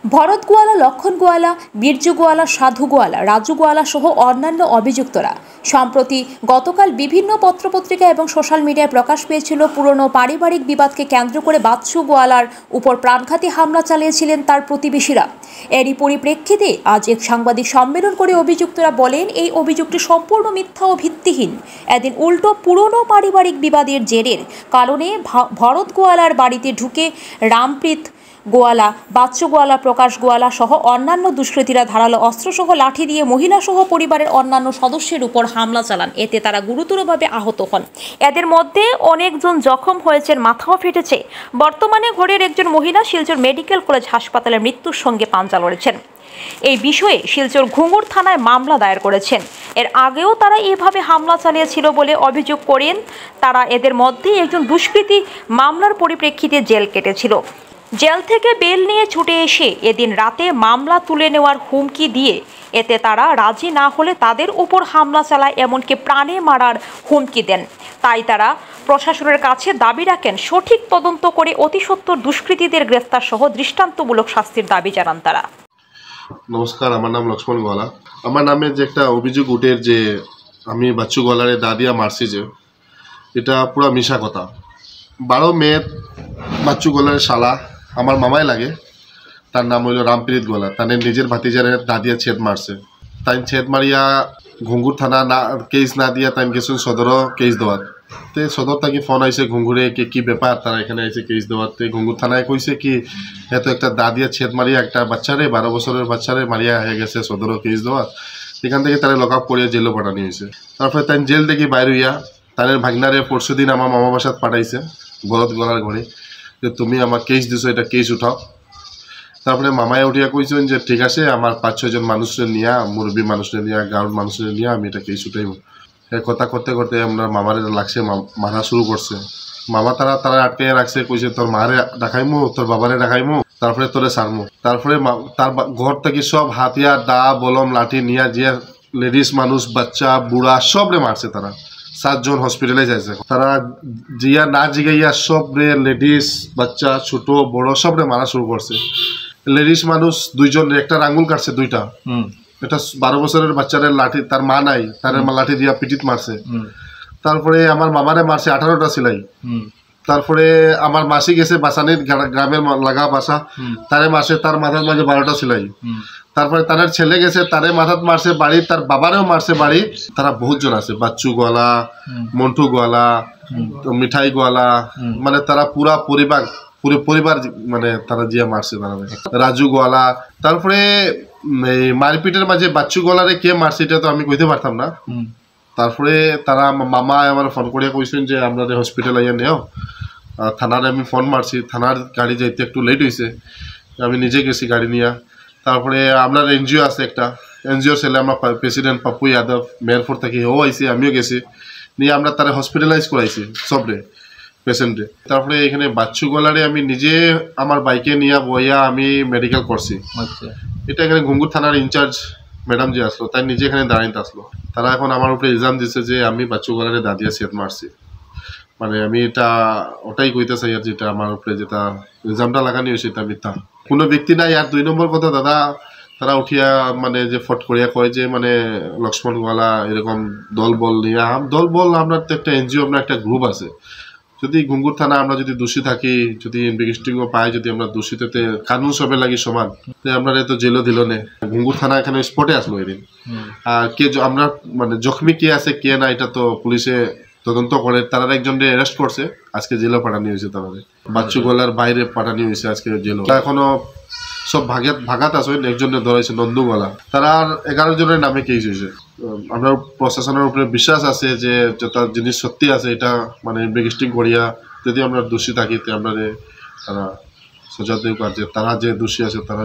ভরত গোয়ালা, লক্ষণ গোয়ালা, বীর্য গোয়ালা, সাধু গোয়ালা, রাজু গোয়ালা সহ অন্যান্য অভিযুক্তরা সম্প্রতি গতকাল বিভিন্ন পত্রপত্রিকা এবং সোশ্যাল মিডিয়ায় প্রকাশ পেয়েছিল পুরনো পারিবারিক বিবাদকে কেন্দ্র করে বাচ্চু গোয়ালার উপর প্রাণঘাতী হামলা চালিয়েছিলেন তার প্রতিবেশীরা। এরই পরিপ্রেক্ষিতে আজ এক সাংবাদিক সম্মেলন করে অভিযুক্তরা বলেন এই অভিযোগটি সম্পূর্ণ মিথ্যা ও ভিত্তিহীন। এদিন উল্টো পুরনো পারিবারিক বিবাদের জেরের কারণে ভরত গোয়ালার বাড়িতে ঢুকে রামপ্রীত গোয়ালা, বাচ্চু গোয়ালা, প্রকাশ গোয়ালা সহ অন্যান্য দুষ্কৃতীরা ধারালো অস্ত্রসহ লাঠি দিয়ে মহিলাসহ পরিবারের অন্যান্য সদস্যের উপর হামলা চালান। এতে তারা গুরুতরভাবে আহত হন। এদের মধ্যে অনেকজন জখম হয়েছেন, মাথাও ফেটেছে। বর্তমানে ঘরের একজন মহিলা শিলচর মেডিকেল কলেজ হাসপাতালে মৃত্যুর সঙ্গে পাঞ্জা লড়েছেন। এই বিষয়ে শিলচর ঘুঙুর থানায় মামলা দায়ের করেছেন। এর আগেও তারা এভাবে হামলা চালিয়েছিল বলে অভিযোগ করেন তারা। এদের মধ্যে একজন দুষ্কৃতী মামলার পরিপ্রেক্ষিতে জেল কেটেছিল। জেল থেকে বেল নিয়ে ছুটে এসে এদিন রাতে মামলা তুলে নেওয়ার হুমকি দিয়ে এতে তারা রাজি না হলে তাদের উপর হামলা চালায়, এমনকি প্রাণে মারার হুমকি দেন। তাই তারা প্রশাসনের কাছে দাবি রাখেন সঠিক তদন্ত করে অতি সত্বর দুষ্কৃতীদের গ্রেফতার সহ দৃষ্টান্তমূলক শাস্তির দাবি জানান তারা। নমস্কার, আমার নাম লক্ষ্মণ গোয়ালা। আমার নামে যে একটা অভিযোগ উঠের যে আমি বাচ্চু গোয়ালারে দাদিয়া মারছি, যে এটা পুরা মিশা কথা। 12 মে বাচ্চু গোয়ালার শালা আমার মামাই লাগে, তার নাম হইল রামপ্রীত গোয়ালা। তাদের নিজের ভাতিজারে দাদিয়া ছেদ মারছে। তাই ছেদ মারিয়া ঘুঙ্গুর থানা না কেস না দিয়া তাই গেছেন সদর কেস দেওয়ার। তে সদর থেকে ফোন আইসে ঘুঙ্গুরে কি ব্যাপার, তারা এখানে আইসে কেস দেওয়ার। তে ঘুঙ্গুর থানায় কইছে কি এত একটা দাদিয়া ছেদ মারিয়া একটা বাচ্চারে 12 বছরের বাচ্চারে মারিয়া হয়ে গেছে সদর কেস দেওয়ার। এখান থেকে তারা লক আপ করিয়া জেলও পাঠানো হয়েছে। তারপরে তাই জেল থেকে বাইর হইয়া তাদের ভাগনারে পরশু দিন আমার মামা বাসাত পাঠাইছে ভরত গোয়ালার ঘরে, যে তুমি আমার কেস দিছো, এটা কেস উঠাও। তারপরে মামায় উঠিয়া কইছেন যে ঠিক আছে, আমার 5-6 জন মানুষের নিয়া, মুরব্বী মানুষের নিয়া, গাঁর মানুষের নিয়া আমি এটা কেস উঠাইব। কথা করতে করতে আমরা মামারে লাগছে, মারা শুরু করছে। মামা তারা আটকে রাখছে, কইছে তোর মারে ডাকাইমু, তোর বাবারে ডাকাইমু, তারপরে তোরে সারমু। তারপরে তার ঘর থেকে সব হাতিয়ার, দা, বলম, লাঠি নিয়া যে লেডিস মানুষ, বাচ্চা, বুড়া সবরে মারছে। তারা 7 জন হসপিটালে যাইছে। তারা জিয়া না জিগাইয়া সব রে লেডিস, বাচ্চা, ছোট বড় সবরে মারা শুরু করছে। লেডিস মানুষ 2 জন একটা আঙ্গুল কাটছে, 2টা। এটা 12 বছরের বাচ্চাদের লাঠি, তার মা নাই, তার লাঠি দিয়া পিটিত মারছে। তারপরে আমার মামারে মারছে 18টা সিলাই। তারপরে আমার মাসি গেছে বাসানির গ্রামের লাগা বাসা, তারে মারছে, তার মাথার মাঝে 12টা সিলাই। তারপরে তার ছেলে গেছে, তারে মাথাত মারছে বাড়ি, তার বাবারেও মারছে বাড়ি। তারা বহুত জন আছে, বাচ্চু গোয়ালা, মন্টু গোয়ালা, মিঠাই গোয়ালা, মানে তারা পুরো পরিবার মানে তারা জিয়া মারছে। তারা রাজু গোয়ালা। তারপরে মারপিটের মাঝে বাচ্চু গোয়ালারে কে মারছে এটা তো আমি কইতে পারতাম না। তারপরে তারা মামা আমার ফোন করিয়া কইছেন যে আপনাদের হসপিটাল আইয়া নেও। থানারে আমি ফোন মারছি, থানার গাড়ি যাইতে একটু লেট হয়েছে, আমি নিজে গেছি গাড়ি নিয়ে। তারপরে আপনার এনজিও আছে একটা, এনজিওর ছেলে আমার প্রেসিডেন্ট পাপ্পু যাদব মেহেরপুর থেকে, ও আইসি, আমিও গেছি, নিয়ে আমরা তারা হসপিটালাইজ করাইছি সবরে পেশেন্টে। তারপরে এখানে বাচ্চু গোয়ালারে আমি নিজে আমার বাইকে নিয়ে বইয়া আমি মেডিকেল করছি। এটা এখানে ঘুঙ্গুর থানার ইনচার্জ ম্যাডাম যে আসলো, তাই নিজে এখানে দাঁড়াইতে আসলো। তারা এখন আমার উপরে ইলজাম দিচ্ছে যে আমি বাচ্চু গোয়ালারে দাদিয়া সেট মারছি। মানে আমি এটা ওটাই কইতে চাই, আর যেটা আমার উপরে যেটা ইলজামটা লাগানি হয়েছে এটা মিথ্যা। কোনো ব্যক্তি নাই। আর 2 নম্বর কথা, দাদা তারা উঠিয়া মানে যে ফট করিয়া কয় যে মানে লক্ষ্মণ গোয়ালা এরকম দল বল নিয়ে, দল বল আপনার তো একটা এনজিও, আপনার একটা গ্রুপ আছে। যদি ঘুঙ্গুর থানা আমরা যদি দোষী থাকি, যদি ইনভেস্টিগেশন পাই, যদি আমরা দোষীতে কানুন সবে লাগি সমান, আপনার তো জেলও দিল নে। ঘুঙ্গুর থানা এখানে স্পটে আসলো এদিন। আর কে আমরা মানে জখমি কে আছে কে না এটা তো পুলিশে তদন্ত করে। তারা একজনকে অ্যারেস্ট করছে, আজকে জেলে পাঠানো হয়েছে। তাদের বাচ্চু গোয়ালার বাইরে পাঠানো হয়েছে আজকে জেলও। এখনো সব ভাগাত আছে। একজনে ধরেছে নন্দু গোয়ালা। তারা 11 জনের নামে কেস হয়েছে। আমরা প্রশাসনের উপরে বিশ্বাস আছে যে যেটা জিনিস সত্যি আছে এটা মানে ইনভেস্টিগেশন করিয়া যদি আমরা দোষী থাকি আমরা তারা সজা দেব, যে তারা যে দোষী আছে তারা